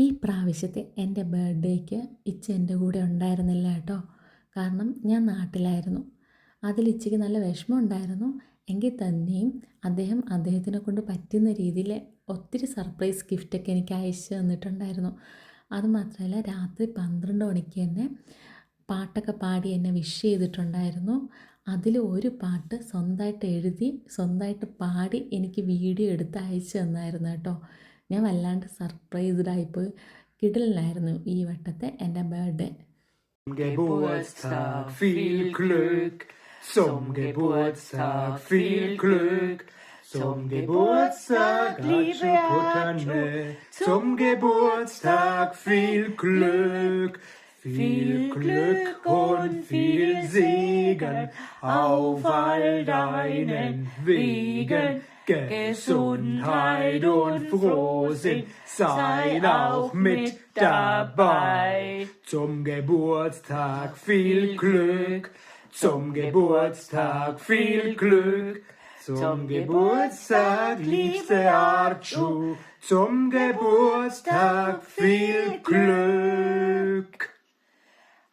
ഈ പ്രാവശ്യത്തെ എൻ്റെ ബർത്ത്ഡേക്ക് ഇച്ച എൻ്റെ കൂടെ ഉണ്ടായിരുന്നില്ല കേട്ടോ. കാരണം ഞാൻ നാട്ടിലായിരുന്നു. അതിൽ ഇച്ചയ്ക്ക് നല്ല വിഷമം ഉണ്ടായിരുന്നു. എങ്കിൽ തന്നെയും അദ്ദേഹത്തിനെ കൊണ്ട് പറ്റുന്ന രീതിയിൽ ഒത്തിരി സർപ്രൈസ് ഗിഫ്റ്റൊക്കെ എനിക്ക് അയച്ചു തന്നിട്ടുണ്ടായിരുന്നു. അതുമാത്രമല്ല രാത്രി 12 മണിക്ക് തന്നെ പാട്ടൊക്കെ പാടി എന്നെ വിഷ് ചെയ്തിട്ടുണ്ടായിരുന്നു. അതിൽ ഒരു പാട്ട് സ്വന്തമായിട്ട് എഴുതി സ്വന്തമായിട്ട് പാടി എനിക്ക് വീഡിയോ എടുത്ത് അയച്ചു തന്നായിരുന്നു കേട്ടോ. ഞാൻ വല്ലാണ്ട് സർപ്രൈസ്ഡ് ആയിപ്പോയി. കിടിലനായിരുന്നു ഈ വട്ടത്തെ എൻ്റെ birthday. Geburtstag viel Glück, zum Geburtstag viel Glück, zum Geburtstag liebe Anne, zum Geburtstag viel Glück, viel Glück und viel Segen auf all deinen Wegen. Gesundheit und Frohsinn, seien auch mit dabei. Zum Geburtstag viel Glück, zum Geburtstag viel Glück, zum Geburtstag liebste Archu, zum Geburtstag viel Glück.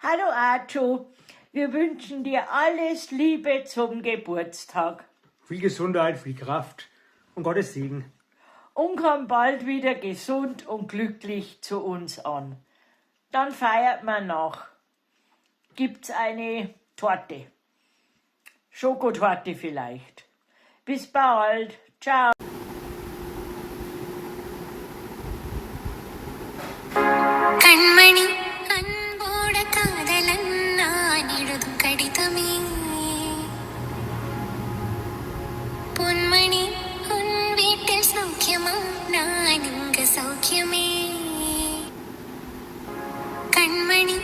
Hallo Archu, wir wünschen dir alles Liebe zum Geburtstag. Viel Gesundheit, viel Kraft und Gottes Segen. Und komm bald wieder gesund und glücklich zu uns an. Dann feiert man noch. Gibt's eine Torte. Schokotorte vielleicht. Bis bald. Ciao. കൺമണി അൻപോട കാതലൻ നാനിടും കടിതമേ പൊന്മണി ഉൻ വീട്ടിൽ സൗഖ്യമാ നാനിങ്ക സൗഖ്യമേ കൺമണി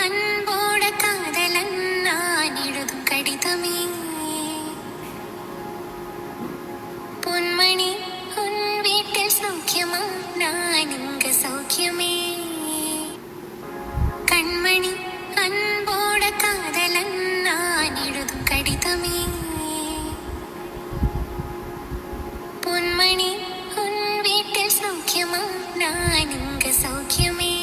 അൻപോട കാതലൻ നാനിടും കടിതമേ പൊന്മണി ഉൻ വീട്ടിൽ സൗഖ്യമാ നാനിങ്ക സൗഖ്യമേ കൺമണി അൻപോട കാതലൻ നാനിടും കടിതമേ പൊന്മണി ഉൻ വീട്ടിൽ സൗഖ്യമാ നാനിങ്ക സൗഖ്യമേ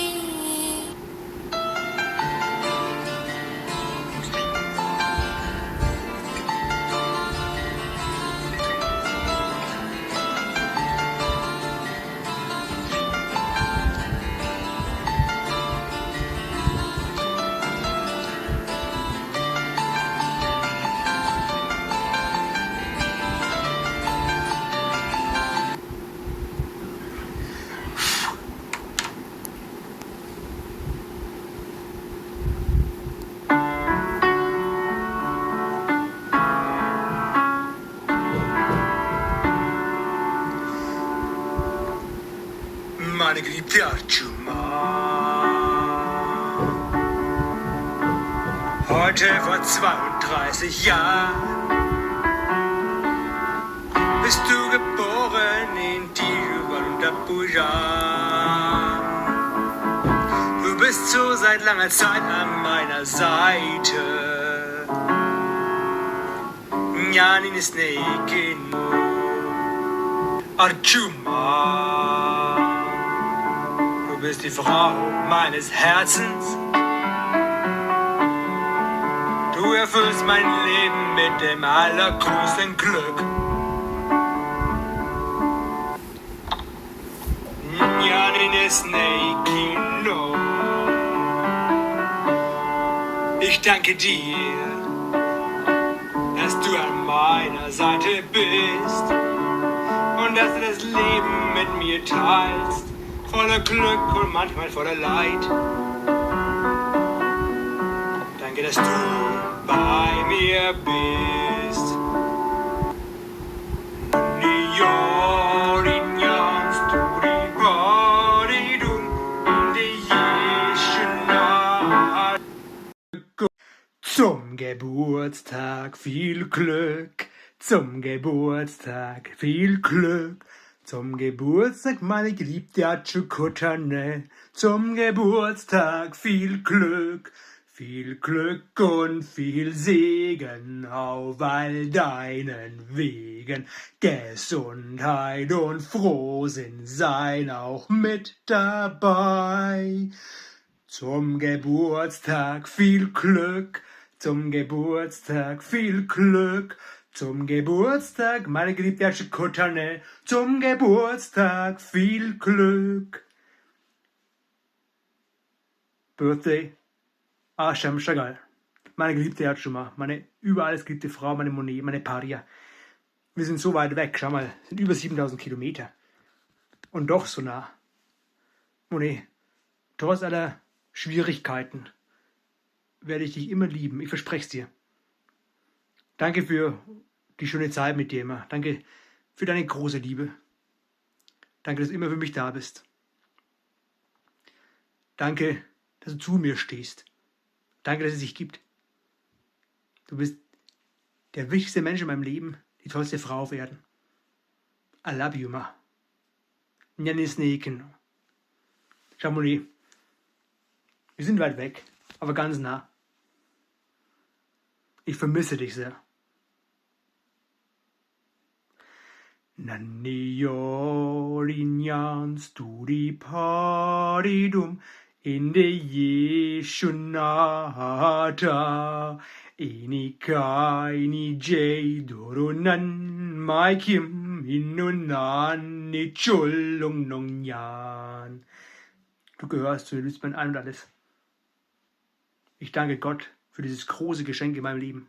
Meine geliebte Arjuna. Heute vor 32 Jahren bist du geboren in Tiruvananthapuram. Du bist so seit langer Zeit an meiner Seite. Njanin ist Neikino Arjuna. Du bist die Frau meines Herzens. Du erfüllst mein Leben mit dem allergrößten Glück. Ich danke dir, dass du an meiner Seite bist und dass du das Leben mit mir teilst. Voller Glück und manchmal voller Leid. Danke, dass du bei mir bist. Zum Geburtstag viel Glück, zum Geburtstag viel Glück. Zum Geburtstag, meine geliebte Achukotane, zum Geburtstag viel Glück, Viel Glück und viel Segen auf all deinen Wegen. Gesundheit und Frohsinn seien auch mit dabei. Zum Geburtstag viel Glück, zum Geburtstag viel Glück. Zum Geburtstag, meine geliebte Kutterne, zum Geburtstag viel Glück. Birthday, Asham Chagall. Meine geliebte Erdschummer, meine über alles geliebte Frau, meine Monet, meine Paria. Wir sind so weit weg, schau mal, sind über 7000 Kilometer. Und doch so nah. Monet, trotz aller Schwierigkeiten werde ich dich immer lieben, ich verspreche es dir. Danke für die schöne Zeit mit dir immer. Danke für deine große Liebe. Danke, dass du immer für mich da bist. Danke, dass du zu mir stehst. Danke, dass es dich gibt. Du bist der wichtigste Mensch in meinem Leben, die tollste Frau auf Erden. I love you, ma. Njanis Neken. Chamonix. Wir sind weit weg, aber ganz nah. Ich vermisse dich sehr. Nanniorignans studi paridum in de Jeshunata Enikaini Jaydurunan Maikim Inunan Nichullung Nongyan. Du gehörst zu den Lützmann an und alles. Ich danke Gott für dieses große Geschenk in meinem Leben.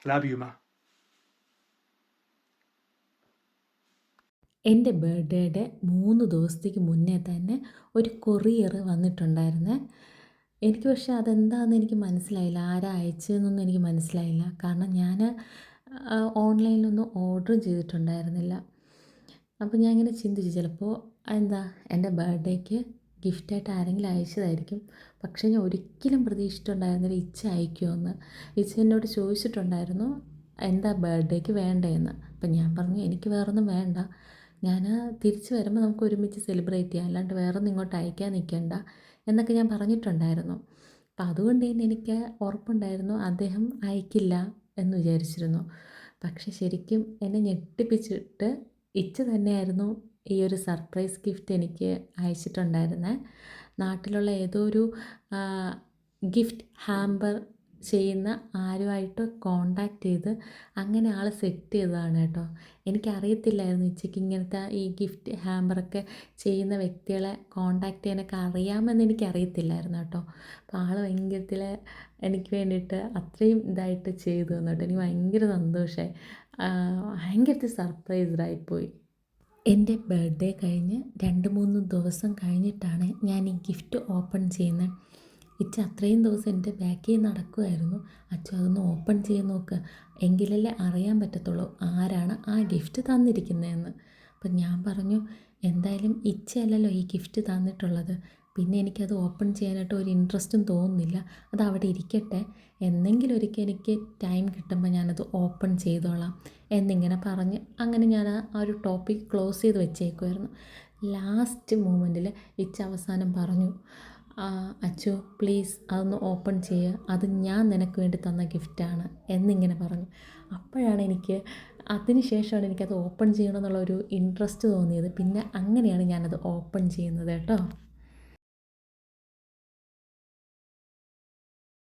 Love you, ma. എൻ്റെ ബർത്ത്ഡേയുടെ 3 ദിവസത്തേക്ക് മുന്നേ തന്നെ ഒരു കൊറിയർ വന്നിട്ടുണ്ടായിരുന്നേ. എനിക്ക് പക്ഷേ അതെന്താണെന്ന് എനിക്ക് മനസ്സിലായില്ല, ആരാ അയച്ചതെന്നൊന്നും എനിക്ക് മനസ്സിലായില്ല. കാരണം ഞാൻ ഓൺലൈനിലൊന്നും ഓർഡർ ചെയ്തിട്ടുണ്ടായിരുന്നില്ല. അപ്പോൾ ഞാൻ ഇങ്ങനെ ചിന്തിച്ചു, ചിലപ്പോൾ എന്താ എൻ്റെ ബർത്ത്ഡേക്ക് ഗിഫ്റ്റായിട്ട് ആരെങ്കിലും അയച്ചതായിരിക്കും. പക്ഷേ ഞാൻ ഒരിക്കലും പ്രതീക്ഷിച്ചിട്ടുണ്ടായിരുന്നില്ല ഇച്ച അയക്കുമെന്ന്. ഇച്ച എന്നോട് ചോദിച്ചിട്ടുണ്ടായിരുന്നു എന്താ ബർത്ത്ഡേക്ക് വേണ്ടതെന്ന്. അപ്പം ഞാൻ പറഞ്ഞു എനിക്ക് വേറൊന്നും വേണ്ട, ഞാൻ തിരിച്ച് വരുമ്പോൾ നമുക്ക് ഒരുമിച്ച് സെലിബ്രേറ്റ് ചെയ്യാം, അല്ലാണ്ട് വേറൊന്നും ഇങ്ങോട്ട് അയക്കാൻ നിൽക്കണ്ട എന്നൊക്കെ ഞാൻ പറഞ്ഞിട്ടുണ്ടായിരുന്നു. അപ്പം അതുകൊണ്ട് തന്നെ എനിക്ക് ഉറപ്പുണ്ടായിരുന്നു അദ്ദേഹം അയക്കില്ല എന്ന് വിചാരിച്ചിരുന്നു. പക്ഷെ ശരിക്കും എന്നെ ഞെട്ടിപ്പിച്ചിട്ട് ഇച്ച തന്നെയായിരുന്നു ഈ ഒരു സർപ്രൈസ് ഗിഫ്റ്റ് എനിക്ക് അയച്ചിട്ടുണ്ടായിരുന്നത്. നാട്ടിലുള്ള ഏതോ ഒരു ഗിഫ്റ്റ് ഹാമ്പർ ചെയ്യുന്ന ആരുമായിട്ട് കോണ്ടാക്ട് ചെയ്ത് അങ്ങനെ ആൾ സെറ്റ് ചെയ്തതാണ് കേട്ടോ. എനിക്കറിയത്തില്ലായിരുന്നു ഇച്ചയ്ക്ക് ഇങ്ങനത്തെ ഈ ഗിഫ്റ്റ് ഹാമ്പറൊക്കെ ചെയ്യുന്ന വ്യക്തികളെ കോണ്ടാക്ട് ചെയ്യാനൊക്കെ അറിയാമെന്ന് എനിക്കറിയത്തില്ലായിരുന്നു കേട്ടോ. അപ്പോൾ ആൾ ഭയങ്കരത്തിൽ എനിക്ക് വേണ്ടിയിട്ട് അത്രയും ഇതായിട്ട് ചെയ്തു തന്നു കേട്ടോ. എനിക്ക് ഭയങ്കര സന്തോഷമായി, ഭയങ്കരത്തിൽ സർപ്രൈസ്ഡായിപ്പോയി. എൻ്റെ ബർത്ത്ഡേ കഴിഞ്ഞ് 2-3 ദിവസം കഴിഞ്ഞിട്ടാണ് ഞാൻ ഈ ഗിഫ്റ്റ് ഓപ്പൺ ചെയ്യുന്നത്. ഇച്ച അത്രയും ദിവസം എൻ്റെ ബാക്കിൽ നടക്കുമായിരുന്നു, അച്ഛൻ അതൊന്ന് ഓപ്പൺ ചെയ്ത് നോക്ക്, എങ്കിലല്ലേ അറിയാൻ പറ്റത്തുള്ളൂ ആരാണ് ആ ഗിഫ്റ്റ് തന്നിരിക്കുന്നതെന്ന്. അപ്പം ഞാൻ പറഞ്ഞു എന്തായാലും ഇച്ചയല്ലല്ലോ ഈ ഗിഫ്റ്റ് തന്നിട്ടുള്ളത്, പിന്നെ എനിക്കത് ഓപ്പൺ ചെയ്യാനായിട്ട് ഒരു ഇൻട്രസ്റ്റും തോന്നുന്നില്ല, അത് അവിടെ ഇരിക്കട്ടെ, എന്നെങ്കിലും ഒരിക്കൽ എനിക്ക് ടൈം കിട്ടുമ്പോൾ ഞാനത് ഓപ്പൺ ചെയ്തോളാം എന്നിങ്ങനെ പറഞ്ഞ് അങ്ങനെ ഞാൻ ആ ഒരു ടോപ്പിക് ക്ലോസ് ചെയ്ത് വെച്ചേക്കുമായിരുന്നു. ലാസ്റ്റ് മൂമെൻറ്റിൽ ഇച്ച അവസാനം പറഞ്ഞു അച്ചു പ്ലീസ് അതൊന്ന് ഓപ്പൺ ചെയ്യുക, അത് ഞാൻ നിനക്ക് വേണ്ടി തന്ന ഗിഫ്റ്റാണ് എന്നിങ്ങനെ പറഞ്ഞു. അപ്പോഴാണ് എനിക്ക് അതിന് ശേഷമാണ് എനിക്കത് ഓപ്പൺ ചെയ്യണമെന്നുള്ളൊരു ഇൻട്രസ്റ്റ് തോന്നിയത്. പിന്നെ അങ്ങനെയാണ് ഞാനത് ഓപ്പൺ ചെയ്യുന്നത് കേട്ടോ.